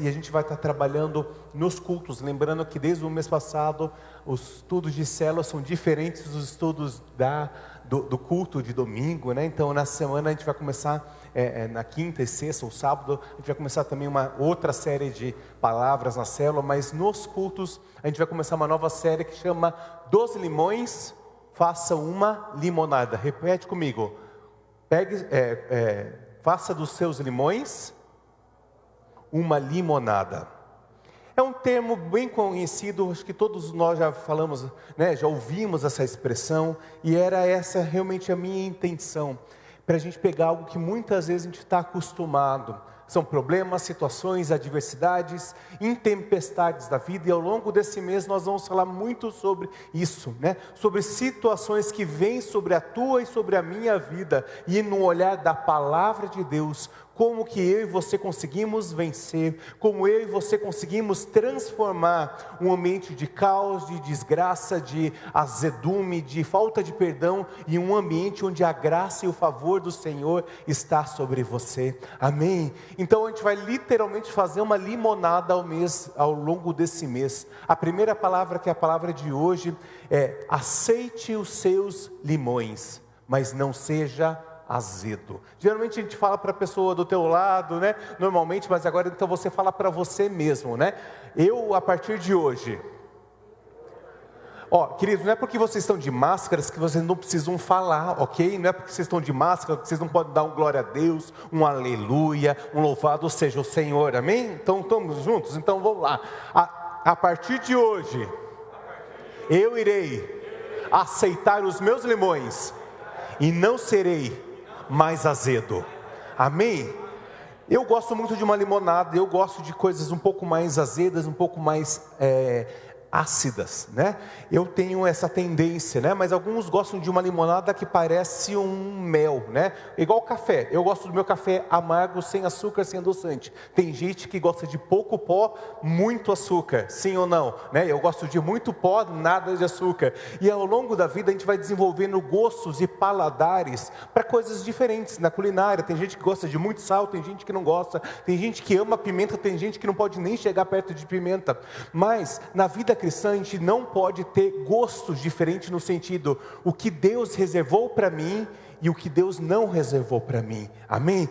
E a gente vai estar trabalhando nos cultos, lembrando que desde o mês passado, os estudos de célula são diferentes dos estudos do culto de domingo, né? Então, na semana a gente vai começar, na quinta e sexta ou sábado, a gente vai começar também uma outra série de palavras na célula, mas nos cultos a gente vai começar uma nova série que chama Dos Limões, Faça uma Limonada. Repete comigo, faça dos seus limões uma limonada. É um termo bem conhecido, acho que todos nós já falamos, né, já ouvimos essa expressão, e era essa realmente a minha intenção, para a gente pegar algo que muitas vezes a gente está acostumado, são problemas, situações, adversidades, intempestades da vida, e ao longo desse mês nós vamos falar muito sobre isso, né? Sobre situações que vêm sobre a tua e sobre a minha vida, e no olhar da palavra de Deus, como que eu e você conseguimos vencer, como eu e você conseguimos transformar um ambiente de caos, de desgraça, de azedume, de falta de perdão, em um ambiente onde a graça e o favor do Senhor está sobre você, amém? Então a gente vai literalmente fazer uma limonada ao longo desse mês. A primeira palavra, que é a palavra de hoje, é: aceite os seus limões, mas não seja azedo. Geralmente a gente fala para a pessoa do teu lado, né? Normalmente, mas agora então você fala para você mesmo, né? Eu, a partir de hoje, queridos, não é porque vocês estão de máscaras que vocês não precisam falar, ok? Não é porque vocês estão de máscara que vocês não podem dar um glória a Deus, um aleluia, um louvado seja o Senhor, amém? Então estamos juntos? Então vamos lá. A partir de hoje, eu irei aceitar os meus limões e não serei mais azedo, amém? Eu gosto muito de uma limonada, eu gosto de coisas um pouco mais azedas, um pouco mais ácidas, né? Eu tenho essa tendência, né? Mas alguns gostam de uma limonada que parece um mel, né? Igual café, eu gosto do meu café amargo, sem açúcar, sem adoçante. Tem gente que gosta de pouco pó, muito açúcar, sim ou não, né? Eu gosto de muito pó, nada de açúcar. E ao longo da vida a gente vai desenvolvendo gostos e paladares para coisas diferentes na culinária. Tem gente que gosta de muito sal, tem gente que não gosta, tem gente que ama pimenta, tem gente que não pode nem chegar perto de pimenta. Mas na vida cristã a gente não pode ter gostos diferentes, no sentido, o que Deus reservou para mim e o que Deus não reservou para mim, amém?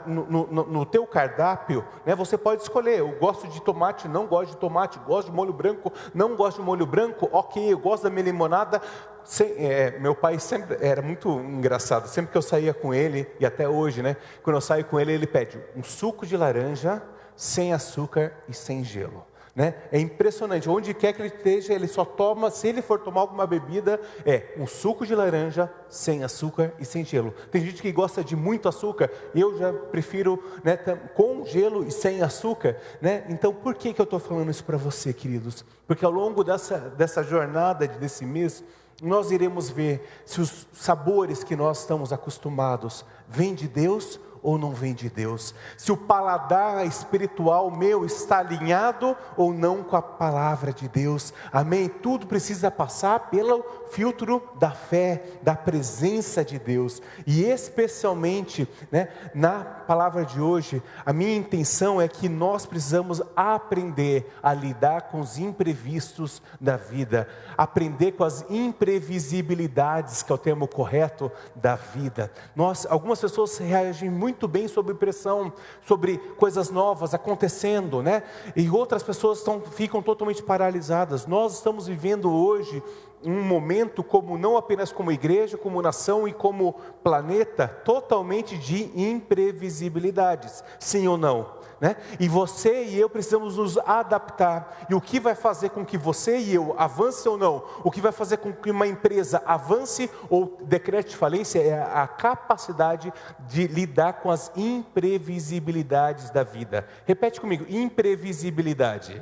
No teu cardápio, né, você pode escolher: eu gosto de tomate, não gosto de tomate, gosto de molho branco, não gosto de molho branco, ok, eu gosto da minha limonada. Meu pai sempre era muito engraçado, sempre que eu saía com ele, e até hoje, né, quando eu saio com ele, ele pede um suco de laranja, sem açúcar e sem gelo. Né? É impressionante, onde quer que ele esteja, ele só toma, se ele for tomar alguma bebida, um suco de laranja, sem açúcar e sem gelo. Tem gente que gosta de muito açúcar, eu já prefiro, né, com gelo e sem açúcar, né? Então por que eu estou falando isso para você, queridos? Porque ao longo dessa jornada, desse mês, nós iremos ver se os sabores que nós estamos acostumados vêm de Deus ou não vem de Deus, se o paladar espiritual meu está alinhado ou não com a palavra de Deus, amém? Tudo precisa passar pelo filtro da fé, da presença de Deus, e especialmente, né, na palavra de hoje, a minha intenção é que nós precisamos aprender a lidar com os imprevistos da vida, aprender com as imprevisibilidades, que é o termo correto, da vida. Algumas pessoas reagem muito bem sob pressão, sobre coisas novas acontecendo, né? E outras pessoas ficam totalmente paralisadas. Nós estamos vivendo hoje um momento, não apenas como igreja, como nação e como planeta, totalmente de imprevisibilidades, sim ou não? Né? E você e eu precisamos nos adaptar, e o que vai fazer com que você e eu avance ou não, o que vai fazer com que uma empresa avance ou decrete falência, é a capacidade de lidar com as imprevisibilidades da vida. Repete comigo: imprevisibilidade.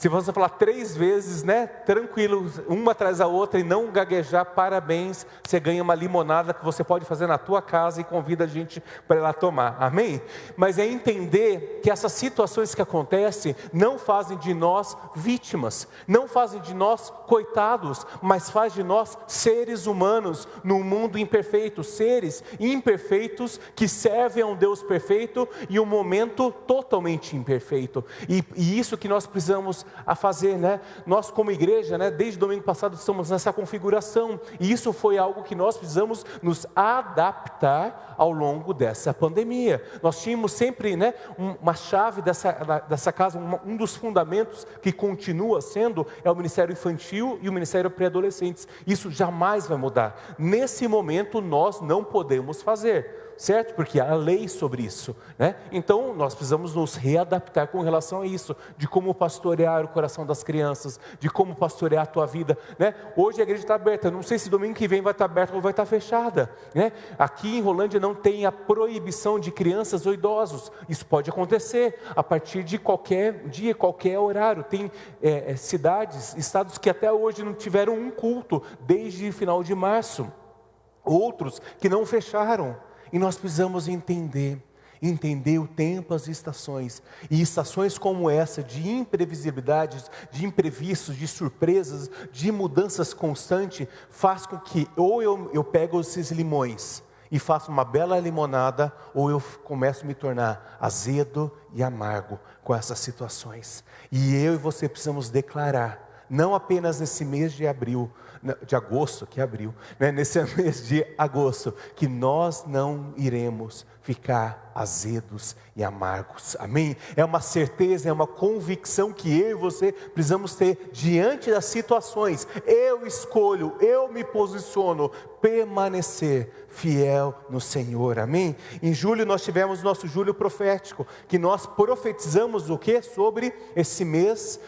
Se você falar 3 vezes, né, tranquilo, uma atrás da outra e não gaguejar, parabéns, você ganha uma limonada que você pode fazer na tua casa e convida a gente para ir lá tomar, amém? Mas é entender que essas situações que acontecem não fazem de nós vítimas, não fazem de nós coitados, mas faz de nós seres humanos num mundo imperfeito, seres imperfeitos que servem a um Deus perfeito e um momento totalmente imperfeito. E isso que nós precisamos a fazer, né? Nós como igreja, né, desde domingo passado estamos nessa configuração, e isso foi algo que nós precisamos nos adaptar ao longo dessa pandemia. Nós tínhamos sempre, né, uma chave dessa casa, um dos fundamentos que continua sendo é o Ministério Infantil e o Ministério Pré-Adolescentes. Isso jamais vai mudar. Nesse momento nós não podemos fazer, certo? Porque há lei sobre isso, né? Então nós precisamos nos readaptar com relação a isso, de como pastorear o coração das crianças, de como pastorear a tua vida, né? Hoje a igreja está aberta, não sei se domingo que vem vai estar aberta ou vai estar fechada, né? Aqui em Rolândia não tem a proibição de crianças ou idosos, isso pode acontecer a partir de qualquer dia, qualquer horário. Tem cidades, estados que até hoje não tiveram um culto desde o final de março, outros que não fecharam. E nós precisamos entender o tempo, as estações. E estações como essa, de imprevisibilidades, de imprevistos, de surpresas, de mudanças constantes, faz com que ou eu pego esses limões e faço uma bela limonada, ou eu começo a me tornar azedo e amargo com essas situações. E eu e você precisamos declarar, não apenas nesse mês de agosto, né? Nesse mês de agosto, que nós não iremos ficar azedos e amargos, amém? É uma certeza, é uma convicção que eu e você precisamos ter diante das situações. Eu escolho, eu me posiciono, permanecer fiel no Senhor, amém? Em julho nós tivemos nosso julho profético, que nós profetizamos o que? Sobre esse mês,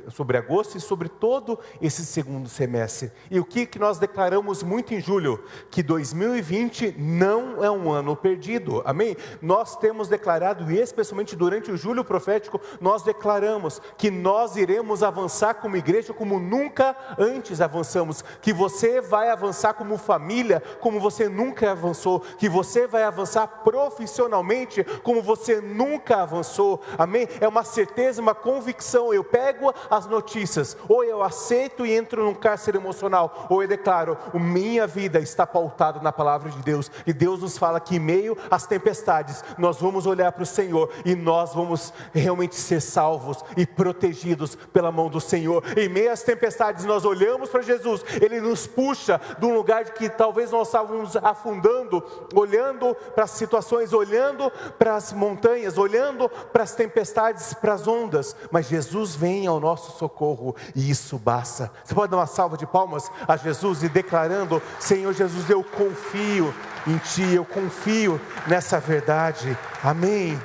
sobre agosto e sobre todo esse segundo semestre. E o que nós declaramos muito em julho? Que 2020 não é um ano perdido, amém? Nós temos declarado, e especialmente durante o julho profético, nós declaramos que nós iremos avançar como igreja como nunca antes avançamos, que você vai avançar como família como você nunca avançou, que você vai avançar profissionalmente como você nunca avançou, amém? É uma certeza, uma convicção. Eu pego as notícias, ou eu aceito e entro num cárcere emocional, ou eu declaro, minha vida está pautada na palavra de Deus, e Deus nos fala que em meio às tempestades, nós vamos olhar para o Senhor, e nós vamos realmente ser salvos e protegidos pela mão do Senhor. Em meio às tempestades, nós olhamos para Jesus, Ele nos puxa de um lugar de que talvez nós estávamos afundando, olhando para as situações, olhando para as montanhas, olhando para as tempestades, para as ondas, mas Jesus vem ao nosso socorro, e isso basta. Você pode dar uma salva de palmas a Jesus e declarando: Senhor Jesus, eu confio em Ti, eu confio nessa verdade, amém?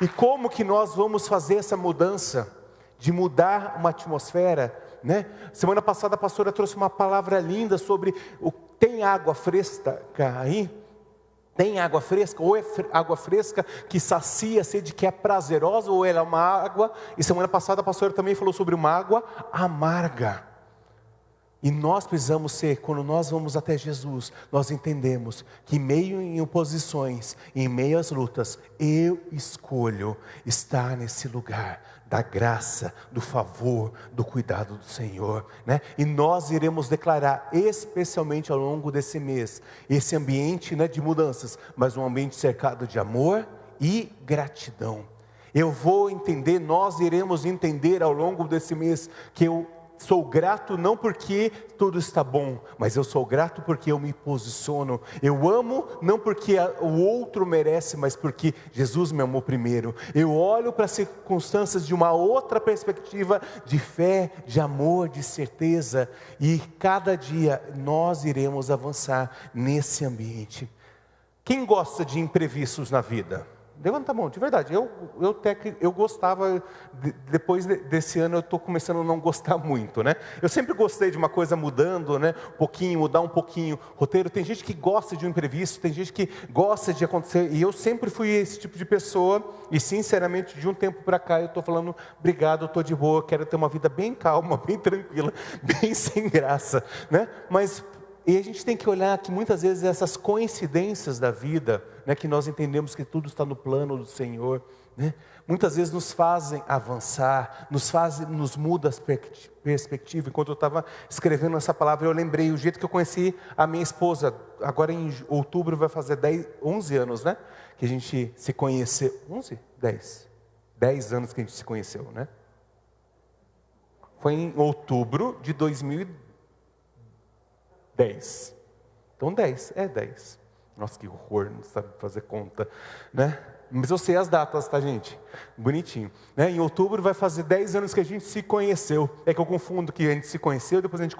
E como que nós vamos fazer essa mudança, de mudar uma atmosfera, né? Semana passada a pastora trouxe uma palavra linda sobre tem água fresca aí? Tem água fresca? Ou é água fresca que sacia a sede, que é prazerosa, ou ela é uma água, e semana passada a pastora também falou sobre uma água amarga. E nós precisamos ser, quando nós vamos até Jesus, nós entendemos que meio em oposições, em meio às lutas, eu escolho estar nesse lugar da graça, do favor, do cuidado do Senhor, né? E nós iremos declarar, especialmente ao longo desse mês, esse ambiente, né, de mudanças, mas um ambiente cercado de amor e gratidão. Eu vou entender, nós iremos entender ao longo desse mês que eu sou grato não porque tudo está bom, mas eu sou grato porque eu me posiciono. Eu amo não porque o outro merece, mas porque Jesus me amou primeiro. Eu olho para as circunstâncias de uma outra perspectiva, de fé, de amor, de certeza. E cada dia nós iremos avançar nesse ambiente. Quem gosta de imprevistos na vida? Levanta a mão, de verdade. Eu gostava, depois desse ano eu estou começando a não gostar muito, né? Eu sempre gostei de uma coisa mudando, né? Mudar um pouquinho o roteiro. Tem gente que gosta de um imprevisto, tem gente que gosta de acontecer. E eu sempre fui esse tipo de pessoa. E sinceramente, de um tempo para cá, eu estou falando, obrigado, eu estou de boa, quero ter uma vida bem calma, bem tranquila, bem sem graça, né? E a gente tem que olhar que muitas vezes essas coincidências da vida, né, que nós entendemos que tudo está no plano do Senhor, né, muitas vezes nos fazem avançar, nos muda a perspectiva. Enquanto eu estava escrevendo essa palavra, eu lembrei o jeito que eu conheci a minha esposa. Agora em outubro vai fazer 11 anos, né, que a gente se conheceu. 11? 10. 10 anos que a gente se conheceu, né? Foi em outubro de 2010. Então 10, 10. Nossa, que horror, não sabe fazer conta, né? Mas eu sei as datas, tá, gente? Bonitinho, né? Em outubro vai fazer 10 anos que a gente se conheceu. É que eu confundo que a gente se conheceu, depois a gente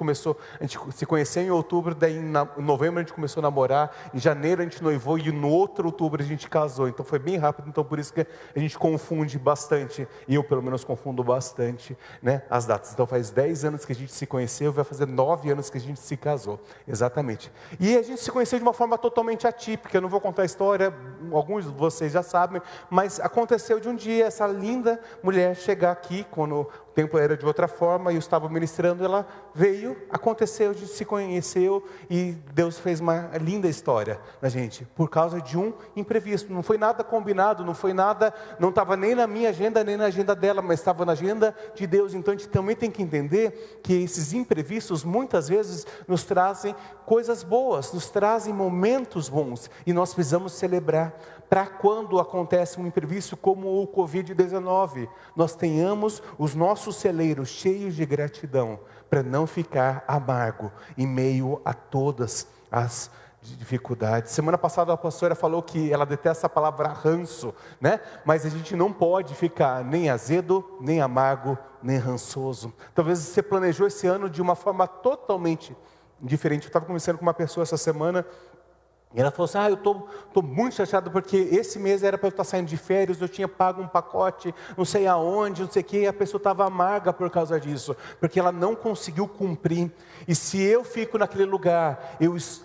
se conheceu em outubro, daí em novembro a gente começou a namorar, em janeiro a gente noivou e no outro outubro a gente casou. Então foi bem rápido, então por isso que a gente confunde bastante, e eu pelo menos confundo bastante, né, as datas. Então faz 10 anos que a gente se conheceu, vai fazer 9 anos que a gente se casou, exatamente. E a gente se conheceu de uma forma totalmente atípica. Eu não vou contar a história, alguns de vocês já sabem, mas aconteceu de um dia essa linda mulher chegar aqui, quando o tempo era de outra forma, e eu estava ministrando, ela veio, aconteceu, a gente se conheceu, e Deus fez uma linda história na gente, por causa de um imprevisto. Não foi nada combinado, não estava nem na minha agenda, nem na agenda dela, mas estava na agenda de Deus. Então a gente também tem que entender que esses imprevistos muitas vezes nos trazem coisas boas, nos trazem momentos bons, e nós precisamos celebrar, para quando acontece um imprevisto como o Covid-19, nós tenhamos os nossos celeiros cheios de gratidão, para não ficar amargo em meio a todas as dificuldades. Semana passada a pastora falou que ela detesta a palavra ranço, né? Mas a gente não pode ficar nem azedo, nem amargo, nem rançoso. Talvez você planejou esse ano de uma forma totalmente diferente. Eu estava conversando com uma pessoa essa semana, e ela falou assim, eu estou muito chateado porque esse mês era para eu estar saindo de férias, eu tinha pago um pacote, não sei aonde, não sei o que, e a pessoa estava amarga por causa disso, porque ela não conseguiu cumprir. E se eu fico naquele lugar,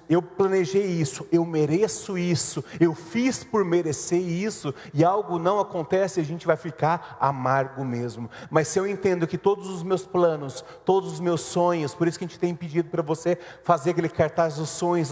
eu planejei isso, eu mereço isso, eu fiz por merecer isso, e algo não acontece, a gente vai ficar amargo mesmo. Mas se eu entendo que todos os meus planos, todos os meus sonhos, por isso que a gente tem pedido para você fazer aquele cartaz dos sonhos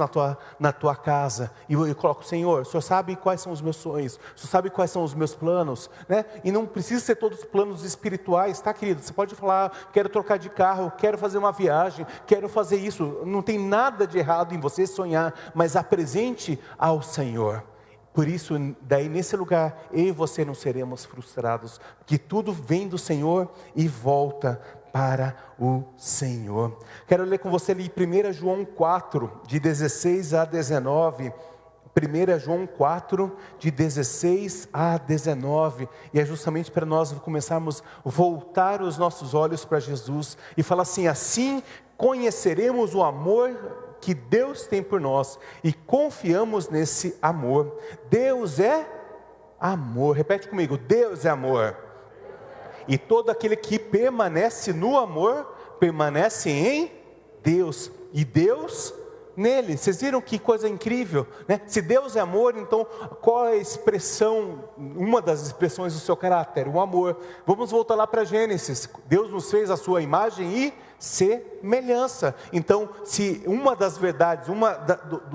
na tua casa, e eu coloco, Senhor, o Senhor sabe quais são os meus sonhos, o Senhor sabe quais são os meus planos, né? E não precisa ser todos planos espirituais, tá, querido? Você pode falar, quero trocar de carro, quero fazer uma viagem, quero fazer isso. Não tem nada de errado em você sonhar, mas apresente ao Senhor. Por isso, daí nesse lugar, eu e você não seremos frustrados, porque tudo vem do Senhor e volta para o Senhor. Quero ler com você ali 1 João 4, de 16 a 19. 1 João 4, de 16 a 19. E é justamente para nós começarmos a voltar os nossos olhos para Jesus e falar assim: assim conheceremos o amor que Deus tem por nós e confiamos nesse amor. Deus é amor. Repete comigo: Deus é amor. E todo aquele que permanece no amor, permanece em Deus, e Deus nele. Vocês viram que coisa incrível, né? Se Deus é amor, então qual é a expressão, uma das expressões do seu caráter? O amor. Vamos voltar lá para Gênesis. Deus nos fez a sua imagem e semelhança. Então, se uma das verdades,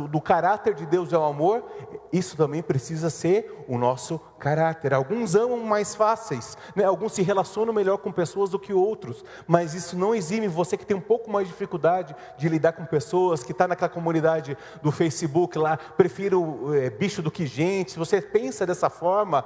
do caráter de Deus é o amor, isso também precisa ser o nosso caráter. Alguns amam mais fáceis, né? Alguns se relacionam melhor com pessoas do que outros, mas isso não exime você que tem um pouco mais de dificuldade de lidar com pessoas, que está naquela comunidade do Facebook lá, prefiro bicho do que gente. Se você pensa dessa forma,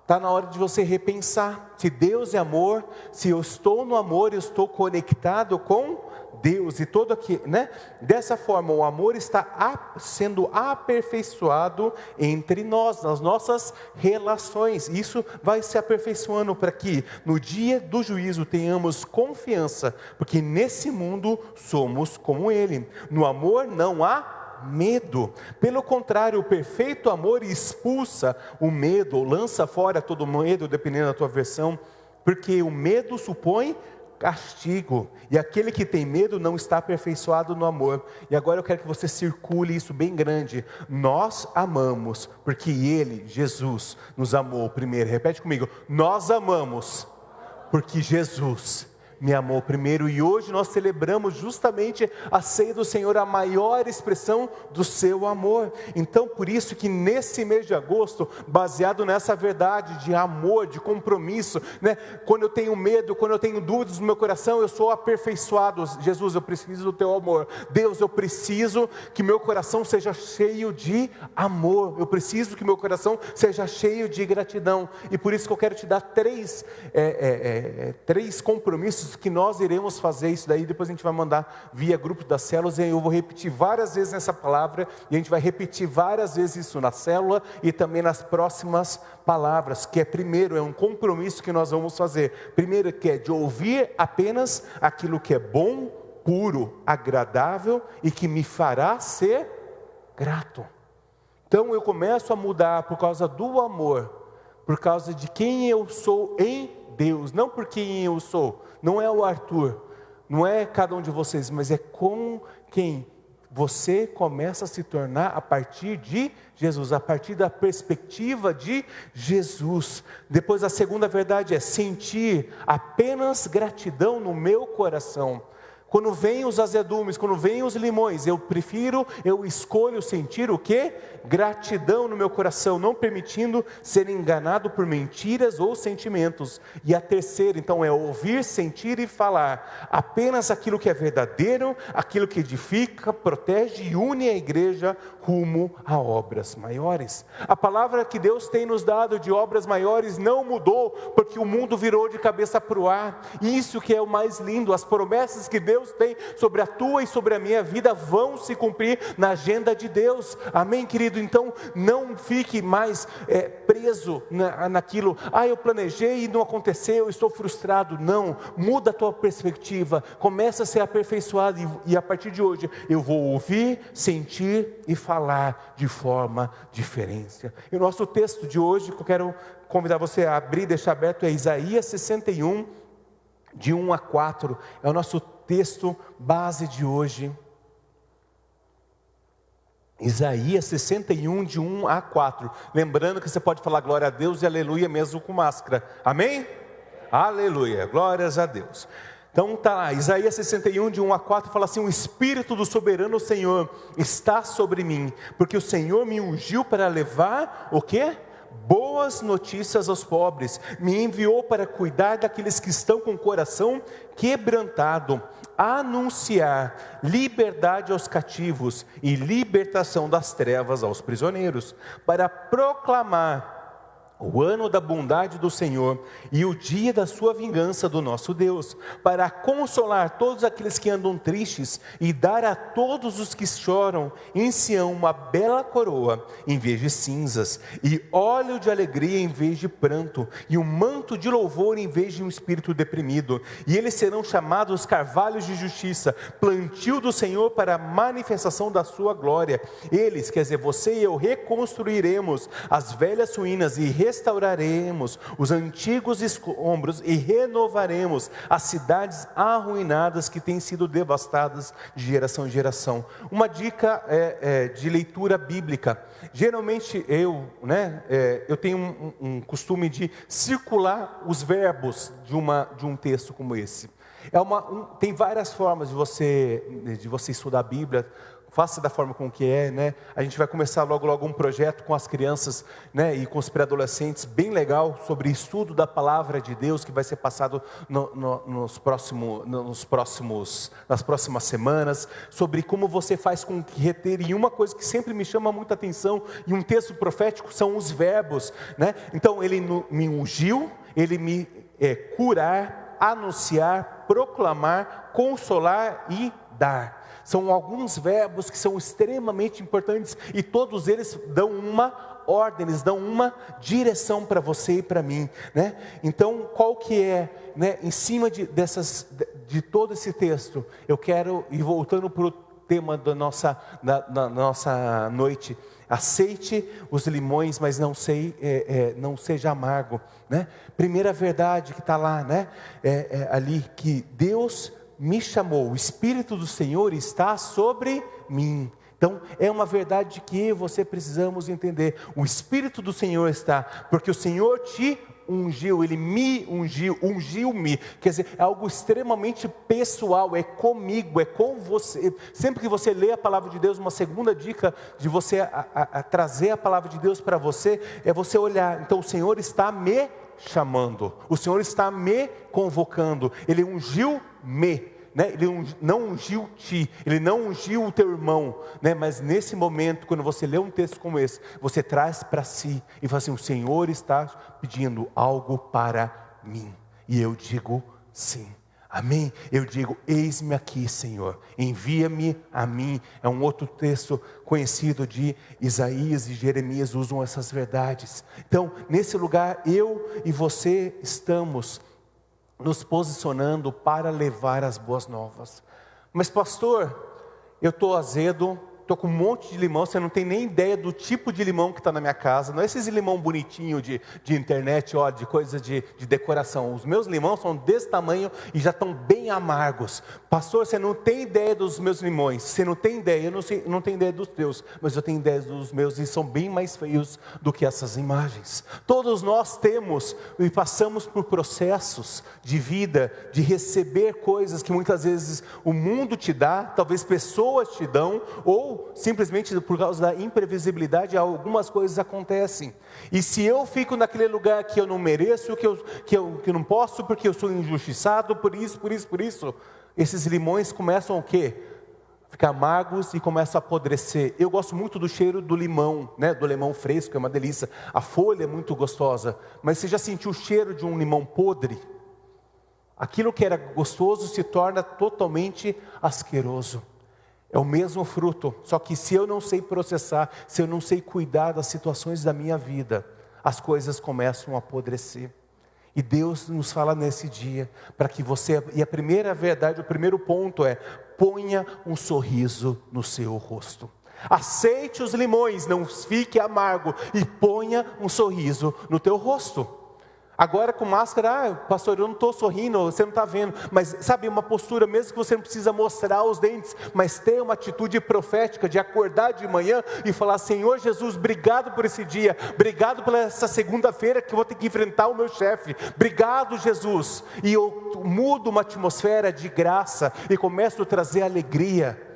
está na hora de você repensar. Se Deus é amor, se eu estou no amor, eu estou conectado com Deus. E todo aqui, né? Dessa forma, o amor está sendo aperfeiçoado entre nós, nas nossas relações. Isso vai se aperfeiçoando para que no dia do juízo tenhamos confiança, porque nesse mundo somos como Ele. No amor não há medo. Pelo contrário, o perfeito amor expulsa o medo, ou lança fora todo medo, dependendo da tua versão, porque o medo supõe castigo, e aquele que tem medo não está aperfeiçoado no amor. E agora eu quero que você circule isso bem grande: nós amamos, porque Ele, Jesus, nos amou primeiro. Repete comigo: nós amamos, porque Jesus me amou primeiro. E hoje nós celebramos justamente a ceia do Senhor, a maior expressão do seu amor. Então por isso que nesse mês de agosto, baseado nessa verdade de amor, de compromisso, né? Quando eu tenho medo, quando eu tenho dúvidas no meu coração, eu sou aperfeiçoado. Jesus, eu preciso do teu amor. Deus, eu preciso que meu coração seja cheio de amor. Eu preciso que meu coração seja cheio de gratidão. E por isso que eu quero te dar três compromissos que nós iremos fazer isso daí. Depois a gente vai mandar via grupo das células, e eu vou repetir várias vezes essa palavra, e a gente vai repetir várias vezes isso na célula e também nas próximas palavras, que primeiro é um compromisso que nós vamos fazer. Primeiro, que é de ouvir apenas aquilo que é bom, puro, agradável e que me fará ser grato. Então eu começo a mudar por causa do amor, por causa de quem eu sou em Deus, não por quem eu sou. Não é o Arthur, não é cada um de vocês, mas é com quem você começa a se tornar a partir de Jesus, a partir da perspectiva de Jesus. Depois a segunda verdade é sentir apenas gratidão no meu coração. Quando vêm os azedumes, quando vêm os limões, eu escolho sentir o quê? Gratidão no meu coração, não permitindo ser enganado por mentiras ou sentimentos. E a terceira, então, é ouvir, sentir e falar apenas aquilo que é verdadeiro, aquilo que edifica, protege e une a igreja rumo a obras maiores. A palavra que Deus tem nos dado de obras maiores não mudou, porque o mundo virou de cabeça para o ar. Isso que é o mais lindo, as promessas que Deus tem sobre a tua e sobre a minha vida vão se cumprir na agenda de Deus. Amém, querido? Então não fique mais preso naquilo. Eu planejei e não aconteceu, eu estou frustrado. Não, muda a tua perspectiva, começa a ser aperfeiçoado, e a partir de hoje eu vou ouvir, sentir e falar de forma diferente. E o nosso texto de hoje, que eu quero convidar você a abrir, deixar aberto, é Isaías 61, de 1 a 4, é o nosso texto base de hoje. Isaías 61, de 1 a 4. Lembrando que você pode falar glória a Deus e aleluia mesmo com máscara. Amém? Aleluia, glórias a Deus. Então está lá, Isaías 61, de 1 a 4, fala assim: o Espírito do soberano Senhor está sobre mim, porque o Senhor me ungiu para levar o quê? Boas notícias aos pobres, me enviou para cuidar daqueles que estão com o coração quebrantado, anunciar liberdade aos cativos e libertação das trevas aos prisioneiros, para proclamar o ano da bondade do Senhor e o dia da sua vingança do nosso Deus, para consolar todos aqueles que andam tristes e dar a todos os que choram em Sião uma bela coroa em vez de cinzas, e óleo de alegria em vez de pranto, e um manto de louvor em vez de um espírito deprimido. E eles serão chamados carvalhos de justiça, plantio do Senhor para a manifestação da sua glória. Eles, quer dizer, você e eu, reconstruiremos as velhas ruínas e restauraremos os antigos escombros e renovaremos as cidades arruinadas que têm sido devastadas de geração em geração. Uma dica de leitura bíblica. Geralmente eu tenho um costume de circular os verbos de um texto como esse. Tem várias formas de você estudar a Bíblia. Faça da forma com que né? A gente vai começar logo um projeto com as crianças, né? E com os pré-adolescentes, bem legal, sobre estudo da palavra de Deus, que vai ser passado nas próximas semanas, sobre como você faz com que reter. E uma coisa que sempre me chama muita atenção em um texto profético são os verbos, né? Então ele me ungiu, ele me curar, anunciar, proclamar, consolar e dar. São alguns verbos que são extremamente importantes, e todos eles dão uma ordem, eles dão uma direção para você e para mim, né? Então, qual que em cima de todo esse texto, eu quero ir voltando para o tema da nossa noite. Aceite os limões, mas não seja amargo, né? Primeira verdade que está lá, né? Ali que Deus me chamou, o Espírito do Senhor está sobre mim. Então, é uma verdade que eu e você precisamos entender. O Espírito do Senhor está, porque o Senhor te ungiu, Ele me ungiu, ungiu-me. Quer dizer, é algo extremamente pessoal, é comigo, é com você. Sempre que você lê a palavra de Deus, uma segunda dica de você trazer a palavra de Deus para você, é você olhar. Então, o Senhor está me chamando, o Senhor está me convocando, Ele ungiu-me. Né? Ele não ungiu ti, Ele não ungiu o teu irmão, né? Mas nesse momento, quando você lê um texto como esse, você traz para si e fala assim: o Senhor está pedindo algo para mim, e eu digo sim, amém? Eu digo: eis-me aqui, Senhor, envia-me a mim. É um outro texto conhecido de Isaías e Jeremias, usam essas verdades. Então, nesse lugar, eu e você estamos nos posicionando para levar as boas novas. Mas pastor, eu estou azedo, estou com um monte de limão, você não tem nem ideia do tipo de limão que está na minha casa, não é esses limão bonitinho de internet, ó, de coisa de decoração. Os meus limões são desse tamanho e já estão bem amargos. Pastor, você não tem ideia dos meus limões, você não tem ideia, eu não tenho ideia dos teus, mas eu tenho ideia dos meus e são bem mais feios do que essas imagens. Todos nós temos e passamos por processos de vida, de receber coisas que muitas vezes o mundo te dá, talvez pessoas te dão, ou simplesmente por causa da imprevisibilidade, algumas coisas acontecem. E se eu fico naquele lugar que eu não mereço, que eu não posso, porque eu sou injustiçado, por isso, esses limões começam o quê? Ficar amargos e começam a apodrecer. Eu gosto muito do cheiro do limão, né? Do limão fresco, é uma delícia. A folha é muito gostosa, mas você já sentiu o cheiro de um limão podre? Aquilo que era gostoso se torna totalmente asqueroso. É o mesmo fruto, só que se eu não sei processar, se eu não sei cuidar das situações da minha vida, as coisas começam a apodrecer. E Deus nos fala nesse dia, para que você, e a primeira verdade, o primeiro ponto é: ponha um sorriso no seu rosto. Aceite os limões, não fique amargo, e ponha um sorriso no teu rosto. Agora com máscara, pastor, eu não estou sorrindo, você não está vendo. Mas sabe, uma postura, mesmo que você não precisa mostrar os dentes, mas ter uma atitude profética de acordar de manhã e falar: Senhor Jesus, obrigado por esse dia, obrigado por essa segunda-feira que eu vou ter que enfrentar o meu chefe, obrigado Jesus. E eu mudo uma atmosfera de graça e começo a trazer alegria.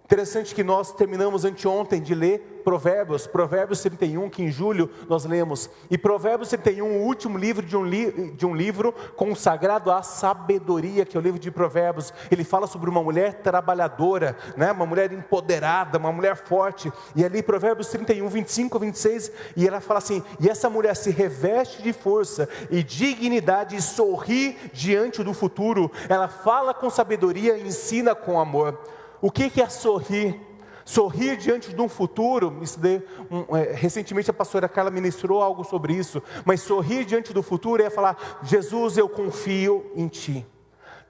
Interessante que nós terminamos anteontem de ler Provérbios 31, que em julho nós lemos. E Provérbios 31, o último livro de um livro consagrado à sabedoria, que é o livro de Provérbios. Ele fala sobre uma mulher trabalhadora, né? Uma mulher empoderada, uma mulher forte. E ali Provérbios 31, 25 a 26, e ela fala assim: e essa mulher se reveste de força e dignidade e sorri diante do futuro. Ela fala com sabedoria e ensina com amor. O que é sorrir? Sorrir diante de um futuro. Recentemente a pastora Carla ministrou algo sobre isso. Mas sorrir diante do futuro é falar: Jesus, eu confio em Ti.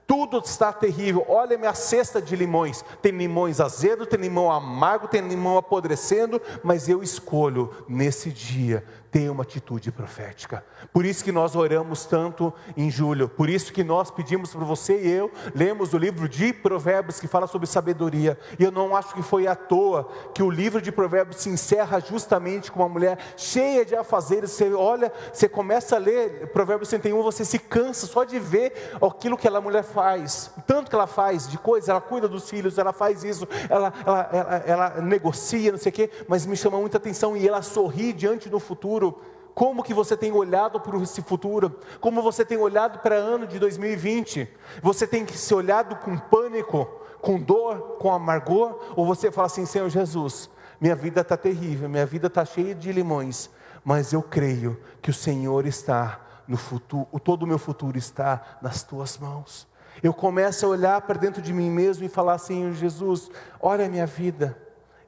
Tudo está terrível, olha minha cesta de limões. Tem limões azedos, tem limão amargo, tem limão apodrecendo. Mas eu escolho nesse dia ter uma atitude profética. Por isso que nós oramos tanto em julho. Por isso que nós pedimos para você e eu lemos o livro de Provérbios, que fala sobre sabedoria. E eu não acho que foi à toa que o livro de Provérbios se encerra justamente com uma mulher cheia de afazeres. Você olha, você começa a ler Provérbios 31, você se cansa só de ver aquilo que aquela mulher faz. Tanto que ela faz de coisas, ela cuida dos filhos, ela faz isso, ela negocia, não sei o quê, mas me chama muita atenção, e ela sorri diante do futuro. Como que você tem olhado para esse futuro? Como você tem olhado para o ano de 2020? Você tem que se olhado com pânico, com dor, com amargor? Ou você fala assim: Senhor Jesus, minha vida está terrível, minha vida está cheia de limões, mas eu creio que o Senhor está no futuro, todo o meu futuro está nas Tuas mãos. Eu começo a olhar para dentro de mim mesmo e falar: Senhor Jesus, olha a minha vida,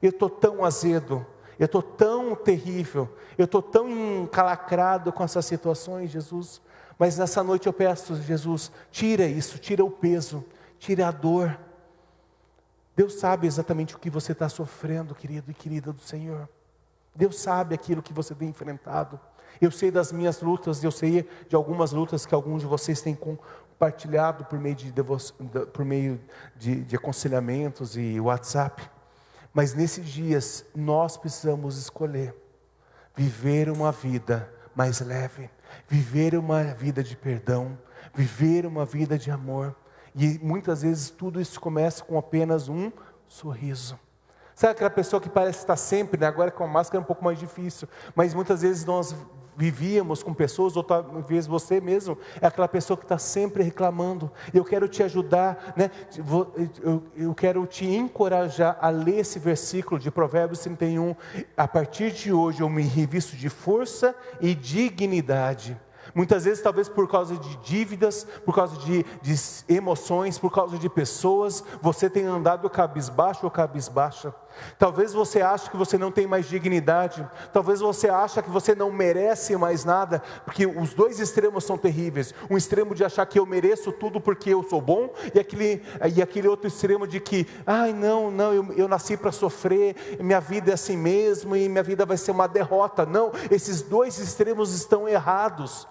eu estou tão azedo, eu estou tão terrível, eu estou tão encalacrado com essas situações, Jesus. Mas nessa noite eu peço: Jesus, tira isso, tira o peso, tira a dor. Deus sabe exatamente o que você está sofrendo, querido e querida do Senhor. Deus sabe aquilo que você tem enfrentado. Eu sei das minhas lutas, eu sei de algumas lutas que alguns de vocês têm compartilhado por meio de aconselhamentos e WhatsApp. Mas nesses dias nós precisamos escolher viver uma vida mais leve, viver uma vida de perdão, viver uma vida de amor. E muitas vezes tudo isso começa com apenas um sorriso. Sabe aquela pessoa que parece estar sempre, né? Agora com a máscara é um pouco mais difícil, mas muitas vezes nós vivíamos com pessoas, ou talvez você mesmo, é aquela pessoa que está sempre reclamando. Eu quero te ajudar, né? Eu quero te encorajar a ler esse versículo de Provérbios 31. A partir de hoje eu me revisto de força e dignidade. Muitas vezes, talvez por causa de dívidas, por causa de emoções, por causa de pessoas, você tem andado cabisbaixo ou cabisbaixa. Talvez você ache que você não tem mais dignidade, talvez você ache que você não merece mais nada, porque os dois extremos são terríveis. Um extremo de achar que eu mereço tudo porque eu sou bom, e aquele outro extremo de que, eu nasci para sofrer, minha vida é assim mesmo, e minha vida vai ser uma derrota. Não, esses dois extremos estão errados.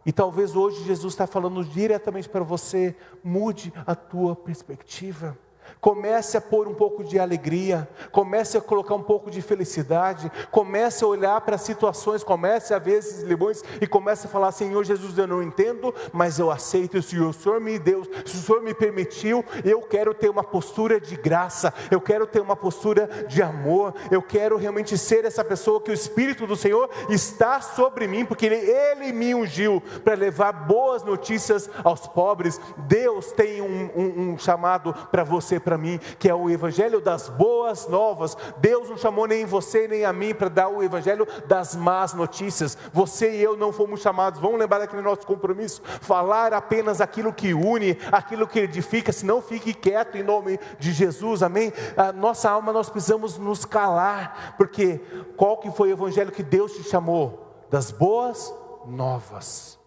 E talvez hoje Jesus está falando diretamente para você: mude a tua perspectiva. Comece a pôr um pouco de alegria, comece a colocar um pouco de felicidade, comece a olhar para as situações, comece a ver esses limões e comece a falar: Senhor Jesus, eu não entendo, mas eu aceito. Se o Senhor me deu, se o Senhor me permitiu, eu quero ter uma postura de graça, eu quero ter uma postura de amor, eu quero realmente ser essa pessoa que o Espírito do Senhor está sobre mim, porque Ele me ungiu para levar boas notícias aos pobres. Deus tem um chamado para você, para mim, que é o evangelho das boas novas. Deus não chamou nem você nem a mim para dar o evangelho das más notícias. Você e eu não fomos chamados, vamos lembrar daquele nosso compromisso, falar apenas aquilo que une, aquilo que edifica. Se não, fique quieto em nome de Jesus, amém? A nossa alma, nós precisamos nos calar, porque qual que foi o evangelho que Deus te chamou? Das boas novas.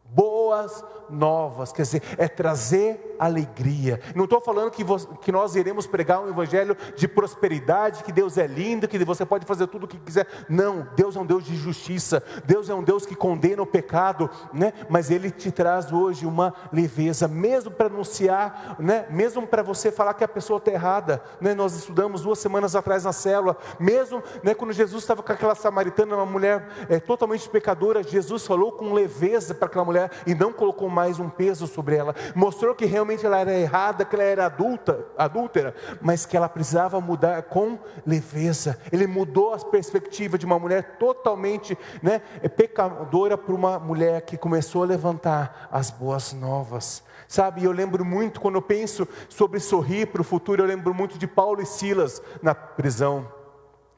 Boas novas, quer dizer, é trazer alegria. Não estou falando que nós iremos pregar um evangelho de prosperidade, que Deus é lindo, que você pode fazer tudo o que quiser. Não, Deus é um Deus de justiça, Deus é um Deus que condena o pecado, né? Mas Ele te traz hoje uma leveza, mesmo para anunciar, né? Mesmo para você falar que a pessoa está errada, né? Nós estudamos 2 semanas atrás na célula, mesmo, né, quando Jesus estava com aquela samaritana, uma mulher totalmente pecadora, Jesus falou com leveza para aquela mulher e não colocou mais um peso sobre ela, mostrou que realmente ela era errada, que ela era adúltera, mas que ela precisava mudar com leveza. Ele mudou a perspectiva de uma mulher totalmente, né, pecadora, para uma mulher que começou a levantar as boas novas. Sabe, eu lembro muito, quando eu penso sobre sorrir para o futuro, eu lembro muito de Paulo e Silas na prisão.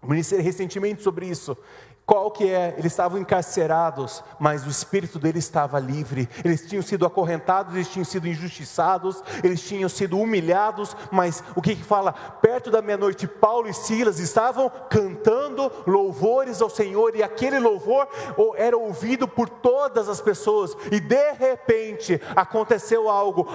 Eu ministrei recentemente sobre isso. Qual que é? Eles estavam encarcerados, mas o espírito deles estava livre. Eles tinham sido acorrentados, eles tinham sido injustiçados, eles tinham sido humilhados, mas o que fala? Perto da meia-noite, Paulo e Silas estavam cantando louvores ao Senhor, e aquele louvor era ouvido por todas as pessoas, e de repente aconteceu algo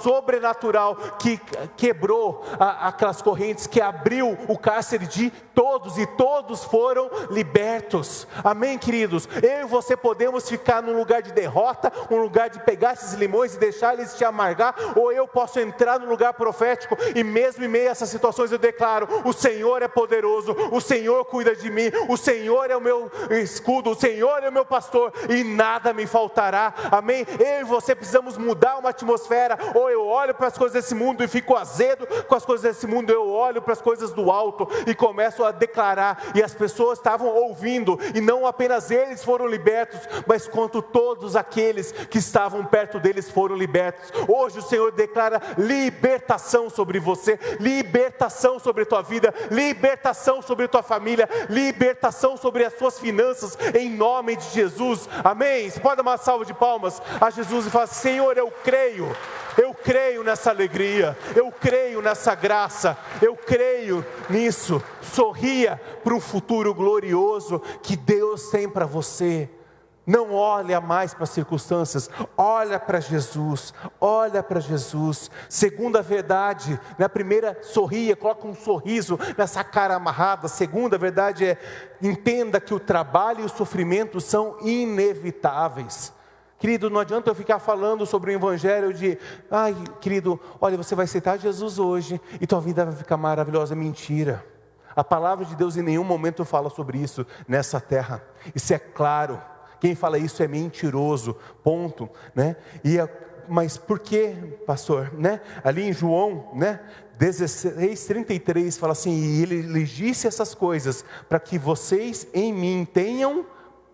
sobrenatural, que quebrou aquelas correntes, que abriu o cárcere de todos, e todos foram libertos. Amém, queridos? Eu e você podemos ficar num lugar de derrota, um lugar de pegar esses limões e deixar eles te amargar, ou eu posso entrar no lugar profético, e mesmo em meio a essas situações eu declaro: o Senhor é poderoso, o Senhor cuida de mim, o Senhor é o meu escudo, o Senhor é o meu pastor, e nada me faltará. Amém? Eu e você precisamos mudar uma atmosfera. Ou eu olho para as coisas desse mundo e fico azedo com as coisas desse mundo, eu olho para as coisas do alto e começo a declarar. E as pessoas estavam ouvindo, e não apenas eles foram libertos, mas quanto todos aqueles que estavam perto deles foram libertos. Hoje o Senhor declara libertação sobre você, libertação sobre a tua vida, libertação sobre a tua família, libertação sobre as suas finanças, em nome de Jesus. Amém? Você pode dar uma salva de palmas a Jesus e falar: Senhor, eu creio nessa alegria, eu creio nessa graça, eu creio nisso. Sorria para um futuro glorioso que Deus tem para você. Não olha mais para as circunstâncias, olha para Jesus, olha para Jesus. Segunda verdade, na primeira sorria, coloca um sorriso nessa cara amarrada. A segunda verdade é, entenda que o trabalho e o sofrimento são inevitáveis. Querido, não adianta eu ficar falando sobre o evangelho de, ai querido, olha, você vai aceitar Jesus hoje e tua vida vai ficar maravilhosa. Mentira. A palavra de Deus em nenhum momento fala sobre isso nessa terra. Isso é claro. Quem fala isso é mentiroso, ponto, né? Mas por que, pastor, né? Ali em João, né? 16:33 fala assim, e ele lhes disse essas coisas, para que vocês em mim tenham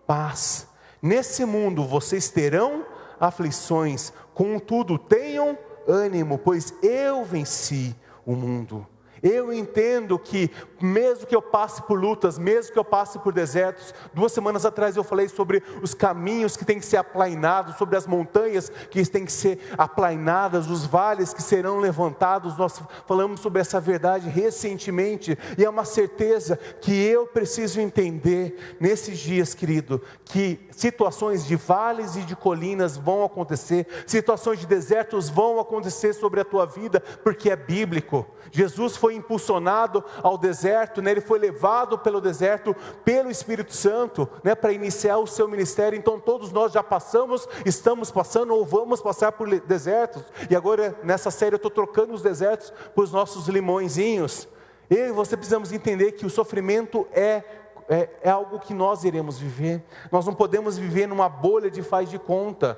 paz. Nesse mundo vocês terão aflições, contudo tenham ânimo, pois eu venci o mundo. Eu entendo que, mesmo que eu passe por lutas, mesmo que eu passe por desertos, 2 semanas atrás eu falei sobre os caminhos que têm que ser aplainados, sobre as montanhas que têm que ser aplainadas, os vales que serão levantados. Nós falamos sobre essa verdade recentemente, e é uma certeza que eu preciso entender nesses dias, querido, que situações de vales e de colinas vão acontecer, situações de desertos vão acontecer sobre a tua vida, porque é bíblico. Jesus foi impulsionado ao deserto, né? Ele foi levado pelo deserto, pelo Espírito Santo, né? Para iniciar o seu ministério. Então todos nós já passamos, estamos passando ou vamos passar por desertos, e agora nessa série eu estou trocando os desertos por os nossos limõezinhos. Eu e você precisamos entender que o sofrimento é algo que nós iremos viver. Nós não podemos viver numa bolha de faz de conta,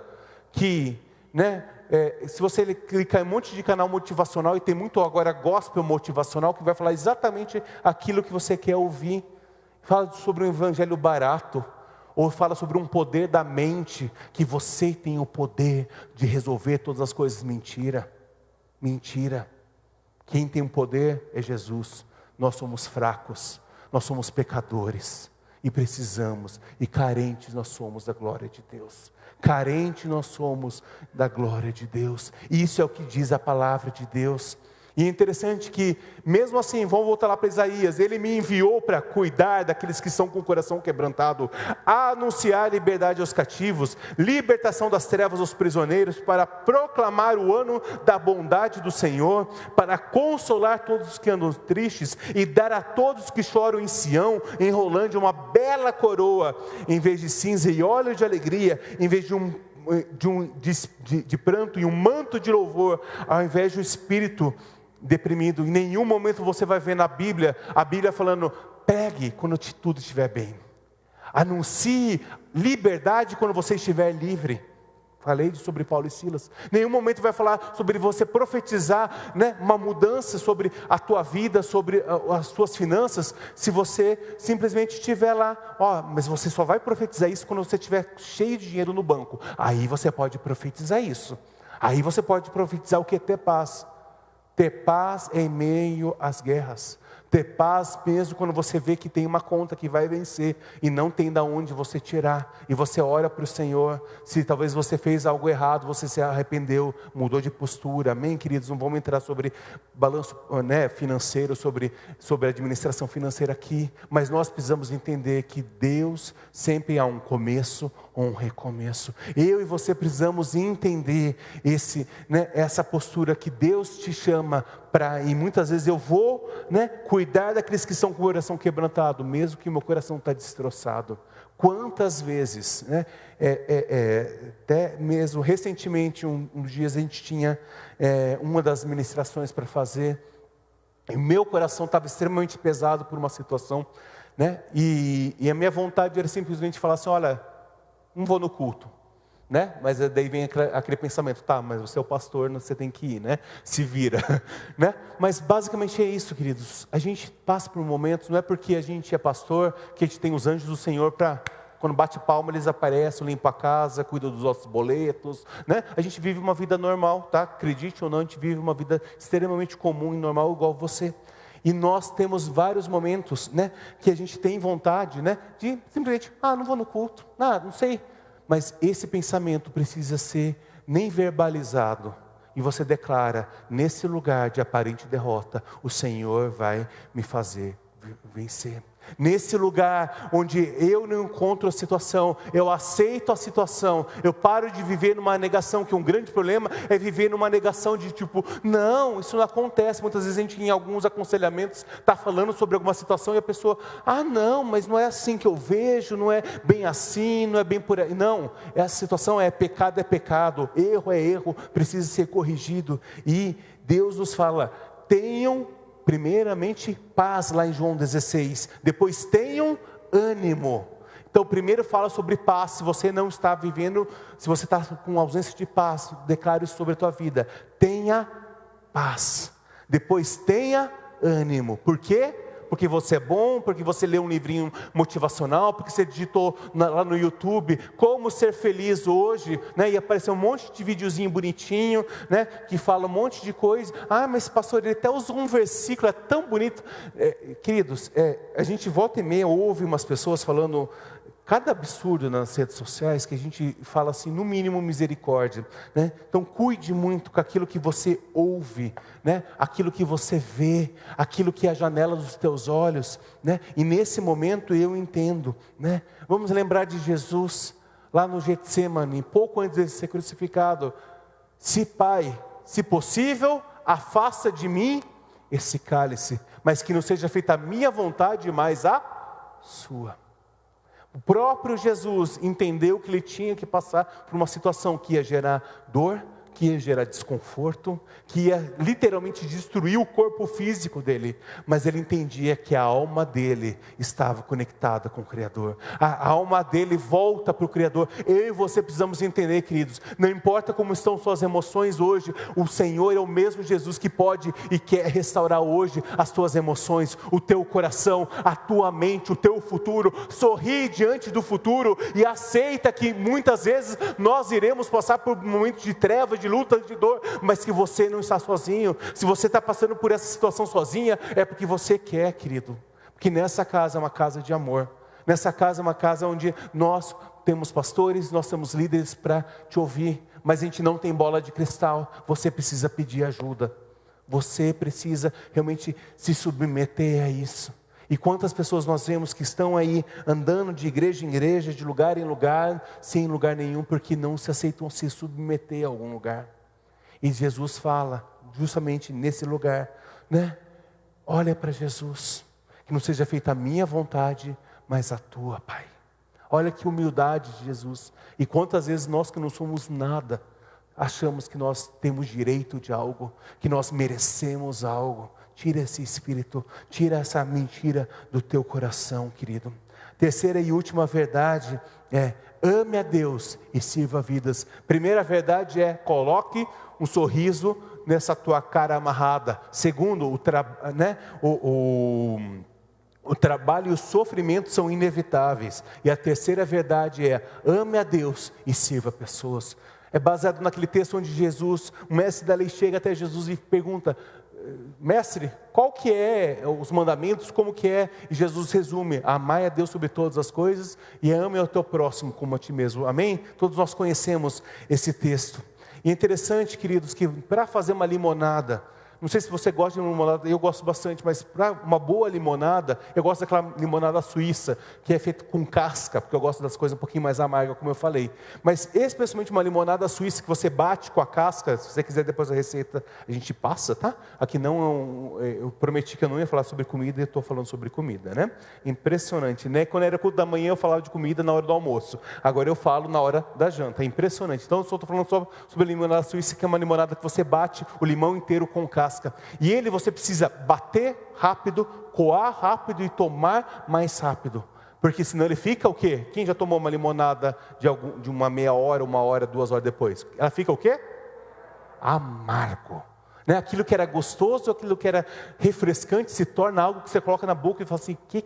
que, né? Se você clicar em um monte de canal motivacional, e tem muito agora gospel motivacional, que vai falar exatamente aquilo que você quer ouvir. Fala sobre um evangelho barato, ou fala sobre um poder da mente, que você tem o poder de resolver todas as coisas. Mentira, mentira. Quem tem o poder é Jesus. Nós somos fracos, nós somos pecadores, e precisamos, e carentes nós somos da glória de Deus. Carente nós somos da glória de Deus. E isso é o que diz a palavra de Deus. E é interessante que, mesmo assim, vamos voltar lá para Isaías, ele me enviou para cuidar daqueles que estão com o coração quebrantado, a anunciar liberdade aos cativos, libertação das trevas aos prisioneiros, para proclamar o ano da bondade do Senhor, para consolar todos os que andam tristes, e dar a todos que choram em Sião, em Rolândia, uma bela coroa, em vez de cinza, e óleo de alegria, em vez de pranto, e um manto de louvor, ao invés de um espírito deprimido. Em nenhum momento você vai ver na Bíblia, a Bíblia falando, pregue quando tudo estiver bem, anuncie liberdade quando você estiver livre. Falei sobre Paulo e Silas. Nenhum momento vai falar sobre você profetizar, né, uma mudança sobre a tua vida, sobre as tuas finanças, se você simplesmente estiver lá. Mas você só vai profetizar isso quando você estiver cheio de dinheiro no banco. Aí você pode profetizar isso. Aí você pode profetizar o que? Ter paz. Ter paz em meio às guerras. Ter paz mesmo quando você vê que tem uma conta que vai vencer e não tem de onde você tirar. E você ora para o Senhor. Se talvez você fez algo errado, você se arrependeu, mudou de postura. Amém, queridos? Não vamos entrar sobre balanço, né, financeiro, sobre administração financeira aqui. Mas nós precisamos entender que Deus sempre há um começo ou um recomeço. Eu e você precisamos entender essa postura que Deus te chama para, e muitas vezes eu vou, né, cuidar daqueles que estão com o coração quebrantado, mesmo que o meu coração está destroçado. Quantas vezes, né, até mesmo recentemente, uns dias a gente tinha uma das ministrações para fazer, e o meu coração estava extremamente pesado por uma situação, né, e a minha vontade era simplesmente falar assim, olha, não vou no culto, né? Mas daí vem aquele pensamento, tá, mas você é o pastor, você tem que ir, né? Se vira, né? Mas basicamente é isso, queridos. A gente passa por momentos, não é porque a gente é pastor, que a gente tem os anjos do Senhor para, quando bate palma, eles aparecem, limpam a casa, cuidam dos nossos boletos, né? A gente vive uma vida normal, tá? Acredite ou não, a gente vive uma vida extremamente comum e normal, igual você. E nós temos vários momentos, né, que a gente tem vontade, né, de simplesmente, não vou no culto, não sei. Mas esse pensamento precisa ser nem verbalizado. E você declara, nesse lugar de aparente derrota, o Senhor vai me fazer vencer. Nesse lugar onde eu não encontro a situação, eu aceito a situação, eu paro de viver numa negação, que um grande problema é viver numa negação de tipo, não, isso não acontece. Muitas vezes a gente em alguns aconselhamentos está falando sobre alguma situação e a pessoa, não, mas não é assim que eu vejo, não é bem assim, não é bem por aí. Não, essa situação é pecado, é erro, precisa ser corrigido. E Deus nos fala, tenham primeiramente paz, lá em João 16, depois tenham ânimo. Então primeiro fala sobre paz. Se você não está vivendo, se você está com ausência de paz, declare isso sobre a tua vida, tenha paz. Depois tenha ânimo. Por quê? Porque você é bom, porque você leu um livrinho motivacional, porque você digitou lá no YouTube, como ser feliz hoje, né? E apareceu um monte de videozinho bonitinho, né? Que fala um monte de coisa. Mas pastor, ele até usou um versículo, é tão bonito. Queridos, a gente volta e meia ouve umas pessoas falando cada absurdo nas redes sociais, que a gente fala assim, no mínimo misericórdia, né? Então cuide muito com aquilo que você ouve, né? Aquilo que você vê, aquilo que é a janela dos teus olhos, né? E nesse momento eu entendo, né? Vamos lembrar de Jesus, lá no Getsemane, pouco antes de ser crucificado. Pai, se possível, afasta de mim esse cálice, mas que não seja feita a minha vontade, mas a sua. O próprio Jesus entendeu que ele tinha que passar por uma situação que ia gerar dor, que ia gerar desconforto, que ia literalmente destruir o corpo físico dele, mas ele entendia que a alma dele estava conectada com o Criador, a alma dele volta para o Criador. Eu e você precisamos entender, queridos, não importa como estão suas emoções hoje, o Senhor é o mesmo Jesus que pode e quer restaurar hoje as tuas emoções, o teu coração, a tua mente, o teu futuro. Sorri diante do futuro e aceita que muitas vezes nós iremos passar por momentos de trevas, de luta, de dor, mas que você não está sozinho. Se você está passando por essa situação sozinha, é porque você quer, querido, porque nessa casa é uma casa de amor, nessa casa é uma casa onde nós temos pastores, nós temos líderes para te ouvir, mas a gente não tem bola de cristal. Você precisa pedir ajuda, você precisa realmente se submeter a isso. E quantas pessoas nós vemos que estão aí andando de igreja em igreja, de lugar em lugar, sem lugar nenhum, porque não se aceitam se submeter a algum lugar. E Jesus fala, justamente nesse lugar, né? Olha para Jesus, que não seja feita a minha vontade, mas a tua, Pai. Olha que humildade de Jesus. E quantas vezes nós que não somos nada, achamos que nós temos direito de algo, que nós merecemos algo. Tira esse espírito, tira essa mentira do teu coração, querido. Terceira e última verdade é: ame a Deus e sirva vidas. Primeira verdade é: coloque um sorriso nessa tua cara amarrada. Segundo, o trabalho e o sofrimento são inevitáveis. E a terceira verdade é: ame a Deus e sirva pessoas. É baseado naquele texto onde Jesus, o mestre da lei, chega até Jesus e pergunta: mestre, qual que é os mandamentos, como que é? E Jesus resume: amai a Deus sobre todas as coisas e ame ao teu próximo como a ti mesmo. Amém? Todos nós conhecemos esse texto. E é interessante, queridos, que para fazer uma limonada, não sei se você gosta de limonada, eu gosto bastante, mas para uma boa limonada, eu gosto daquela limonada suíça, que é feita com casca, porque eu gosto das coisas um pouquinho mais amargas, como eu falei. Mas especialmente uma limonada suíça, que você bate com a casca, se você quiser depois a receita, a gente passa, tá? Aqui não, eu prometi que eu não ia falar sobre comida, e eu estou falando sobre comida, né? Impressionante, né? Quando era culto da manhã, eu falava de comida na hora do almoço. Agora eu falo na hora da janta, é impressionante. Então eu só estou falando sobre a limonada suíça, que é uma limonada que você bate o limão inteiro com casca. E você precisa bater rápido, coar rápido e tomar mais rápido. Porque senão ele fica o quê? Quem já tomou uma limonada de uma meia hora, 1 hora, 2 horas depois? Ela fica o quê? Amargo. Né? Aquilo que era gostoso, aquilo que era refrescante, se torna algo que você coloca na boca e fala assim: o que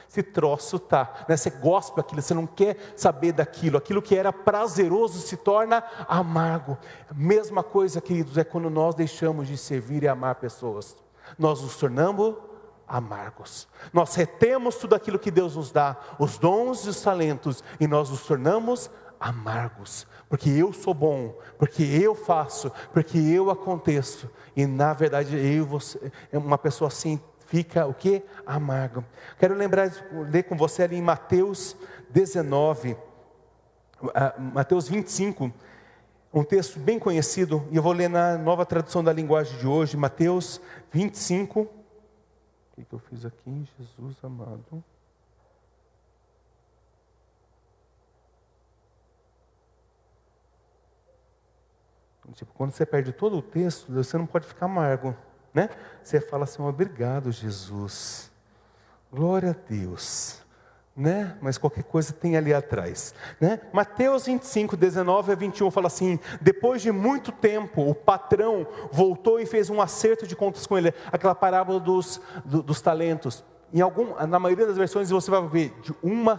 esse troço tá? Né? Você gosta daquilo, você não quer saber daquilo. Aquilo que era prazeroso se torna amargo. Mesma coisa, queridos, é quando nós deixamos de servir e amar pessoas. Nós nos tornamos amargos. Nós retemos tudo aquilo que Deus nos dá, os dons e os talentos, e nós nos tornamos amargos, porque eu sou bom, porque eu faço, porque eu aconteço. E na verdade eu e você, uma pessoa assim fica o quê? Amargo. Quero ler com você ali em Mateus 19, Mateus 25, um texto bem conhecido, e eu vou ler na nova tradução da linguagem de hoje, Mateus 25. O que eu fiz aqui, Jesus amado? Tipo, quando você perde todo o texto, você não pode ficar amargo, né? Você fala assim, obrigado, Jesus. Glória a Deus. Né? Mas qualquer coisa tem ali atrás, né? Mateus 25, 19 a 21 fala assim: depois de muito tempo, o patrão voltou e fez um acerto de contas com ele. Aquela parábola dos talentos. Na maioria das versões você vai ver de 1,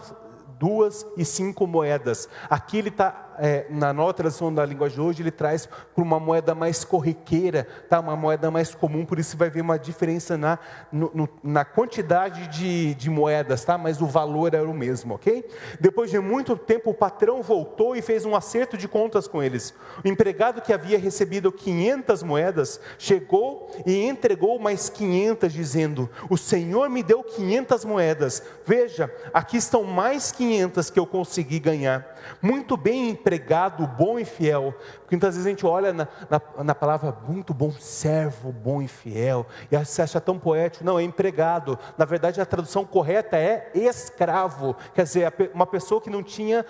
2 e 5 moedas. Aqui ele está, na nova tradução da linguagem de hoje, ele traz para uma moeda mais corriqueira, tá? Uma moeda mais comum, por isso você vai ver uma diferença na quantidade de moedas, tá? Mas o valor era o mesmo, ok? Depois de muito tempo, o patrão voltou e fez um acerto de contas com eles. O empregado que havia recebido 500 moedas, chegou e entregou mais 500, dizendo: o Senhor me deu 500 moedas, veja, aqui estão mais 500 que eu consegui ganhar. Muito bem empregado, bom e fiel. Porque muitas vezes a gente olha na palavra muito bom servo, bom e fiel, e você acha tão poético. Não, é empregado. Na verdade a tradução correta é escravo. Quer dizer, uma pessoa que não tinha,